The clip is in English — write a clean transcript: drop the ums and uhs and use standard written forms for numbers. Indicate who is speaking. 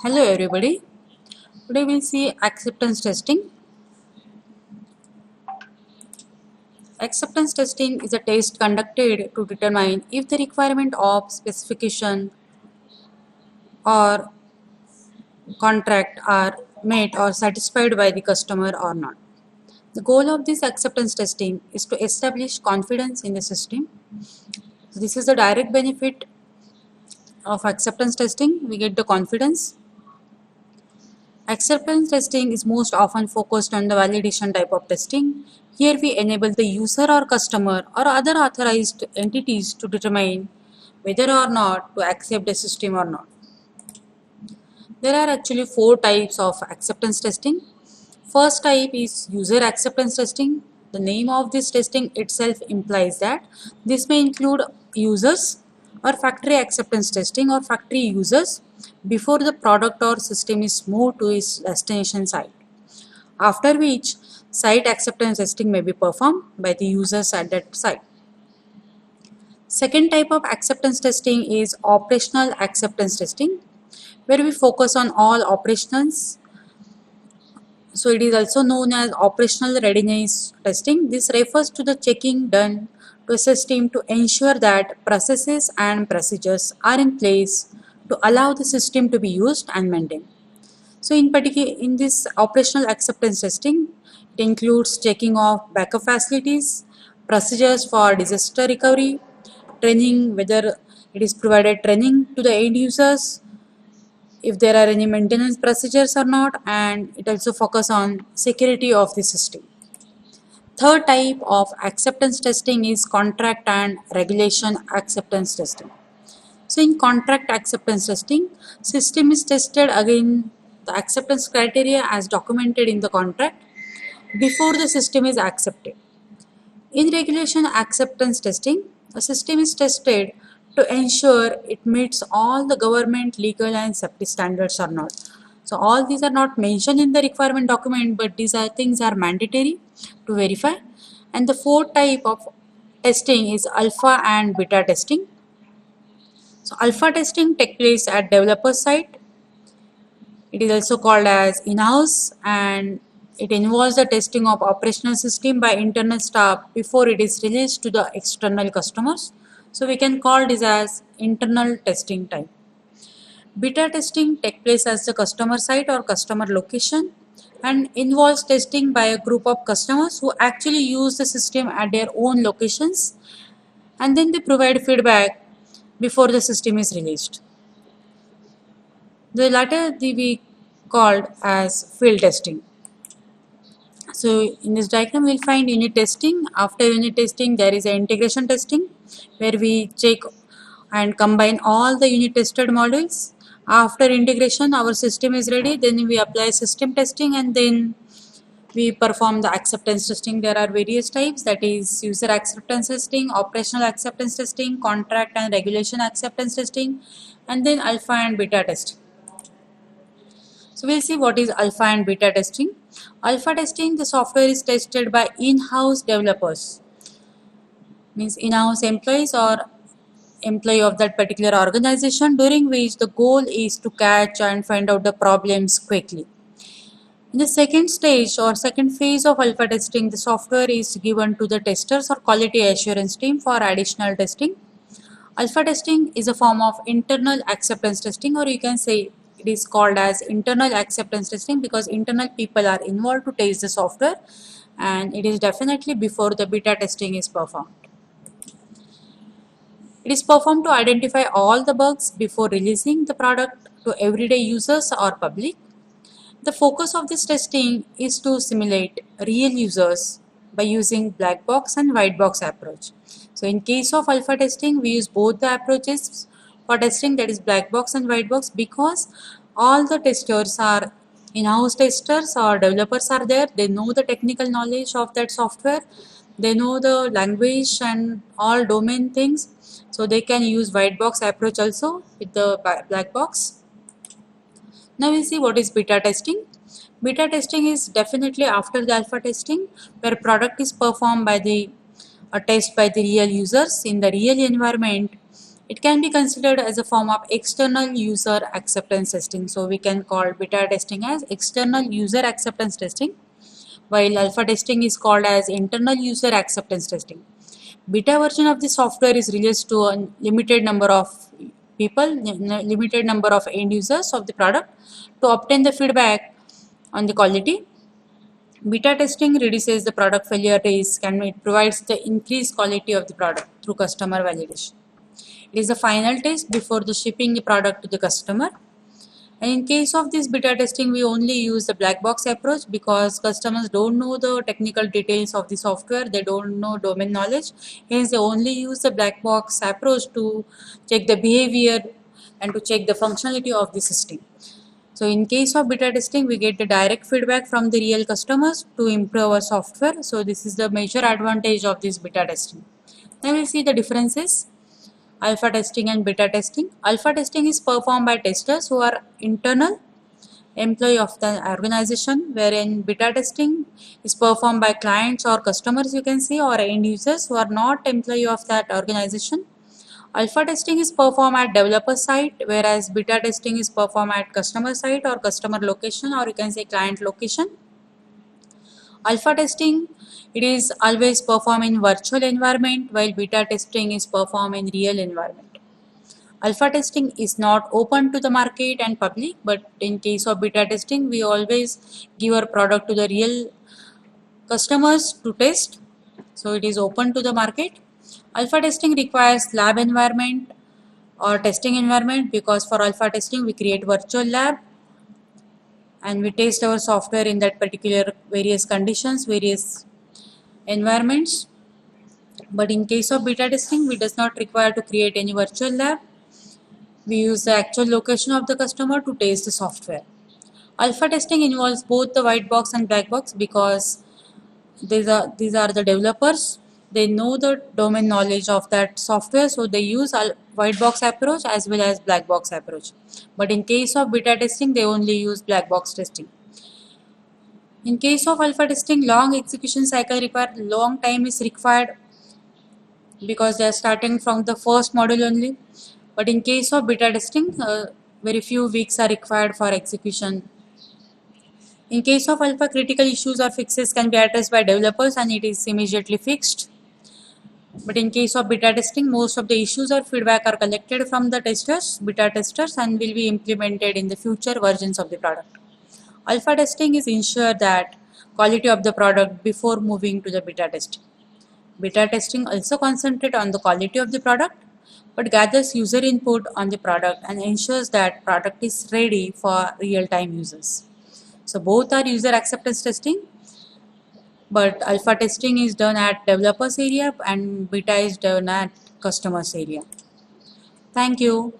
Speaker 1: Hello everybody. Today we'll see acceptance testing. Acceptance testing is a test conducted to determine if the requirement of specification or contract are met or satisfied by the customer or not. The goal of this acceptance testing is to establish confidence in the system. So this is the direct benefit of acceptance testing. We get the confidence. Acceptance testing is most often focused on the validation type of testing. Here we enable the user or customer or other authorized entities to determine whether or not to accept the system or not. There are actually four types of acceptance testing. First type is user acceptance testing. The name of this testing itself implies that this may include users or factory acceptance testing or factory users before the product or system is moved to its destination site. After which, site acceptance testing may be performed by the users at that site. Second type of acceptance testing is operational acceptance testing, where we focus on all operations. So it is also known as operational readiness testing. This refers to the checking done to a system to ensure that processes and procedures are in place to allow the system to be used and maintained. So in particular, in this operational acceptance testing, it includes checking of backup facilities, procedures for disaster recovery, training, whether it is provided training to the end users, if there are any maintenance procedures or not, and it also focus on security of the system. Third type of acceptance testing is contract and regulation acceptance testing. So in contract acceptance testing, system is tested against the acceptance criteria as documented in the contract before the system is accepted. In regulation acceptance testing, a system is tested to ensure it meets all the government, legal and safety standards or not. So all these are not mentioned in the requirement document, but these are things are mandatory to verify. And the fourth type of testing is alpha and beta testing. So alpha testing takes place at developer side. It is also called as in-house, and it involves the testing of operational system by internal staff before it is released to the external customers. So we can call this as internal testing type. Beta testing takes place at the customer site or customer location and involves testing by a group of customers who actually use the system at their own locations, and then they provide feedback before the system is released. The latter we called as field testing. So in this diagram we'll find unit testing. After unit testing there is an integration testing where we check and combine all the unit tested modules. After integration our system is ready, then we apply system testing and then we perform the acceptance testing. There are various types, that is user acceptance testing, operational acceptance testing, contract and regulation acceptance testing, and then alpha and beta testing. So we'll see what is alpha and beta testing. Alpha testing, the software is tested by in-house developers, means in-house employees or employee of that particular organization, during which the goal is to catch and find out the problems quickly. In the second stage or second phase of alpha testing, the software is given to the testers or quality assurance team for additional testing. Alpha testing is a form of internal acceptance testing, or you can say it is called as internal acceptance testing because internal people are involved to test the software, and it is definitely before the beta testing is performed. It is performed to identify all the bugs before releasing the product to everyday users or public. The focus of this testing is to simulate real users by using black box and white box approach. So in case of alpha testing, we use both the approaches for testing, that is black box and white box, because all the testers are in-house testers or developers are there. They know the technical knowledge of that software. They know the language and all domain things. So they can use white box approach also with the black box. Now we'll see what is beta testing. Beta testing is definitely after the alpha testing, where product is performed by the a test by the real users in the real environment. It can be considered as a form of external user acceptance testing. So we can call beta testing as external user acceptance testing, while alpha testing is called as internal user acceptance testing. Beta version of the software is released to a limited number of people, limited number of end users of the product to obtain the feedback on the quality. Beta testing reduces the product failure risk and it provides the increased quality of the product through customer validation. It is the final test before the shipping the product to the customer. And in case of this beta testing, we only use the black box approach because customers don't know the technical details of the software, they don't know domain knowledge. Hence, they only use the black box approach to check the behavior and to check the functionality of the system. So in case of beta testing, we get the direct feedback from the real customers to improve our software. So this is the major advantage of this beta testing. Now we'll see the differences. Alpha testing and beta testing. Alpha testing is performed by testers who are internal employee of the organization, wherein beta testing is performed by clients or customers, you can see, or end users who are not employee of that organization. Alpha testing is performed at developer site, whereas beta testing is performed at customer site or customer location, or you can say client location. Alpha testing, it is always performed in virtual environment, while beta testing is performed in real environment. Alpha testing is not open to the market and public, but in case of beta testing, we always give our product to the real customers to test. So it is open to the market. Alpha testing requires lab environment or testing environment because for alpha testing, we create virtual lab and we test our software in that particular various conditions, various environments. But in case of beta testing, we does not require to create any virtual lab. We use the actual location of the customer to test the software. Alpha testing involves both the white box and black box because these are the developers. They know the domain knowledge of that software, so they use white box approach as well as black box approach. But in case of beta testing, they only use black box testing. In case of alpha testing, long execution cycle required, long time is required because they are starting from the first module only. But in case of beta testing, very few weeks are required for execution. In case of alpha, critical issues or fixes can be addressed by developers and it is immediately fixed. But in case of beta testing, most of the issues or feedback are collected from the testers, beta testers, and will be implemented in the future versions of the product. Alpha testing is ensure that quality of the product before moving to the beta testing. Beta testing also concentrate on the quality of the product, but gathers user input on the product and ensures that product is ready for real-time users. So both are user acceptance testing, but alpha testing is done at developers area and beta is done at customers area. Thank you.